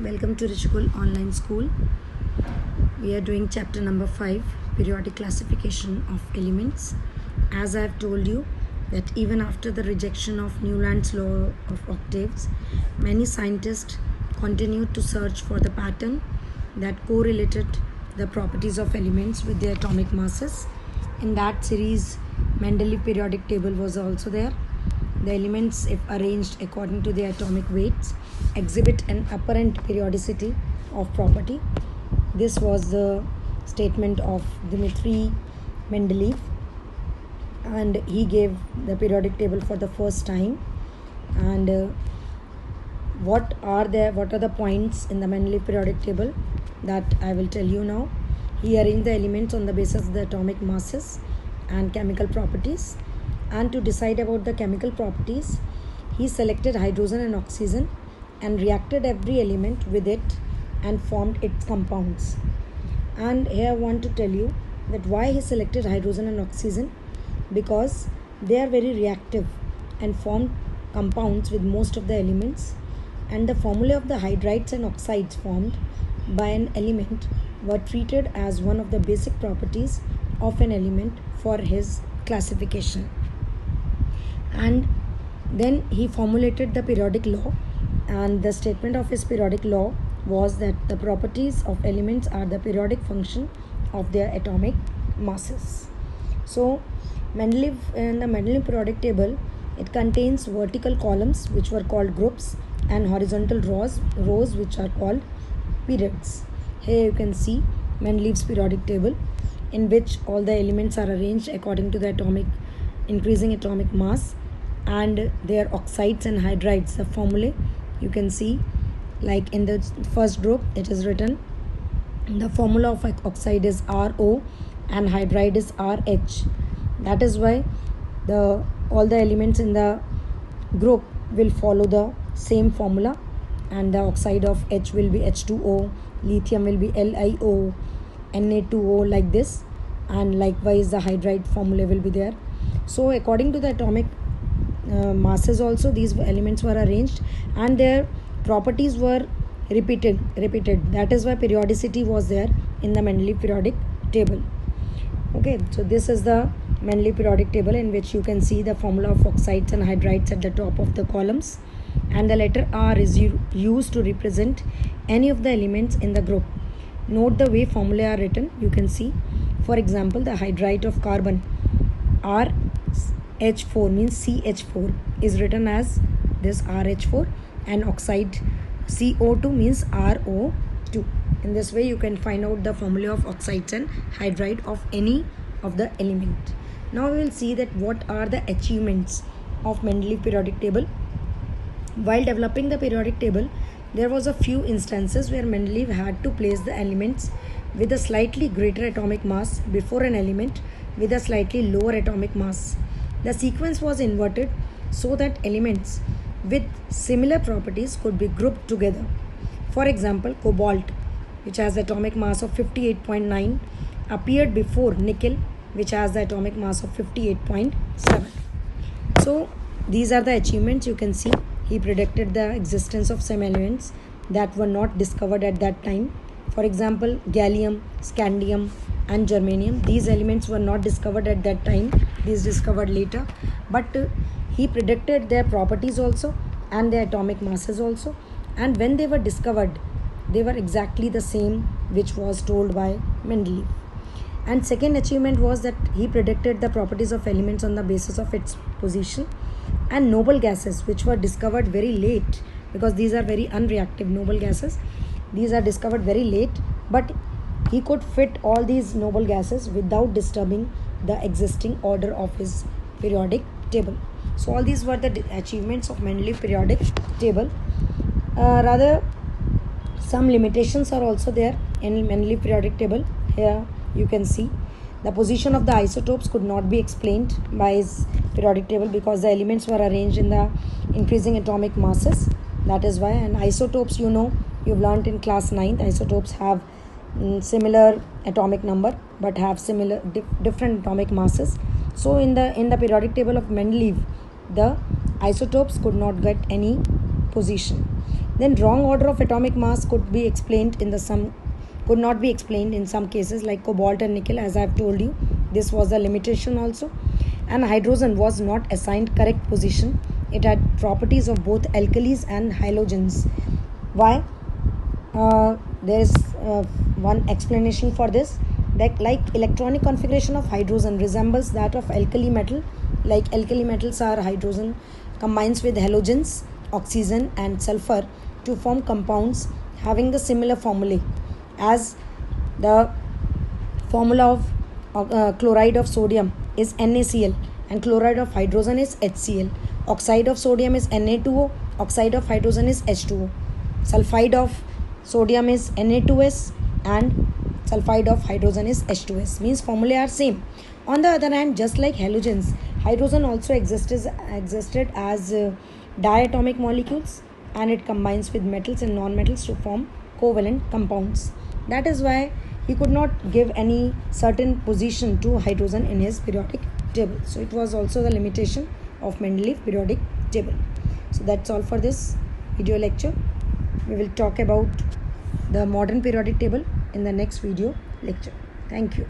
Welcome to Richkul Online School. We are doing chapter number 5, periodic classification of elements. As I have told you that even after the rejection of Newland's law of octaves, many scientists continued to search for the pattern that correlated the properties of elements with their atomic masses. In that series, Mendeleev periodic table was also there. The elements, if arranged according to their atomic weights, exhibit an apparent periodicity of property. This was the statement of Dmitry Mendeleev, and he gave the periodic table for the first time. And what are the points in the Mendeleev periodic table that I will tell you now. He arranged the elements on the basis of the atomic masses and chemical properties. And to decide about the chemical properties, he selected hydrogen and oxygen and reacted every element with it and formed its compounds. And here I want to tell you that why he selected hydrogen and oxygen, because they are very reactive and formed compounds with most of the elements, and the formula of the hydrides and oxides formed by an element were treated as one of the basic properties of an element for his classification. And then he formulated the periodic law, and the statement of his periodic law was that the properties of elements are the periodic function of their atomic masses. So Mendeleev, in the Mendeleev periodic table, it contains vertical columns which were called groups and horizontal rows which are called periods. Here you can see Mendeleev's periodic table, in which all the elements are arranged according to the increasing atomic mass and their oxides and hydrides. The formulae you can see, like in the first group, it is written the formula of oxide is RO and hydride is RH. That is why all the elements in the group will follow the same formula, and the oxide of H will be H2O, lithium will be LiO, Na2O, like this, and likewise the hydride formula will be there. So according to the atomic masses also, these elements were arranged and their properties were repeated. That is why periodicity was there in the Mendeleev periodic table. Okay, so this is the Mendeleev periodic table, in which you can see the formula of oxides and hydrides at the top of the columns, and the letter R is used to represent any of the elements in the group. Note the way formulae are written. You can see, for example, the hydride of carbon RH4 means CH4 is written as this RH4, and oxide CO2 means RO2. In this way you can find out the formula of oxides and hydride of any of the element. Now we will see that what are the achievements of Mendeleev periodic table. While developing the periodic table, there was a few instances where Mendeleev had to place the elements with a slightly greater atomic mass before an element with a slightly lower atomic mass. The sequence was inverted so that elements with similar properties could be grouped together. For example, cobalt, which has the atomic mass of 58.9, appeared before nickel, which has the atomic mass of 58.7. So these are the achievements. You can see he predicted the existence of some elements that were not discovered at that time. For example, gallium, scandium and germanium. These elements were not discovered at that time. These discovered later. But he predicted their properties also and their atomic masses also. And when they were discovered, they were exactly the same which was told by Mendeleev. And second achievement was that he predicted the properties of elements on the basis of its position. And noble gases, which were discovered very late, because these are very unreactive noble gases. These are discovered very late, but he could fit all these noble gases without disturbing the existing order of his periodic table. So all these were the achievements of Mendeleev periodic table. Rather, some limitations are also there in Mendeleev periodic table. Here you can see the position of the isotopes could not be explained by his periodic table, because the elements were arranged in the increasing atomic masses. That is why. And isotopes, you've learnt in class 9th, isotopes have similar atomic number but have similar different atomic masses. So in the periodic table of Mendeleev, the isotopes could not get any position. Then wrong order of atomic mass could not be explained in some cases, like cobalt and nickel, as I have told you. This was a limitation also. And hydrogen was not assigned correct position. It had properties of both alkalis and halogens. Why? There is one explanation for this, that like electronic configuration of hydrogen resembles that of alkali metal. Like alkali metals are hydrogen combines with halogens, oxygen and sulfur to form compounds having the similar formulae, as the formula of chloride of sodium is NaCl and chloride of hydrogen is HCl. Oxide of sodium is Na2O, oxide of hydrogen is H2O. Sulfide of sodium is Na2S and sulfide of hydrogen is H2S. Means formulae are same. On the other hand, just like halogens, hydrogen also existed as diatomic molecules, and it combines with metals and non-metals to form covalent compounds. That is why he could not give any certain position to hydrogen in his periodic table. So it was also the limitation of Mendeleev periodic table. So that's all for this video lecture. We will talk about the modern periodic table in the next video lecture. Thank you.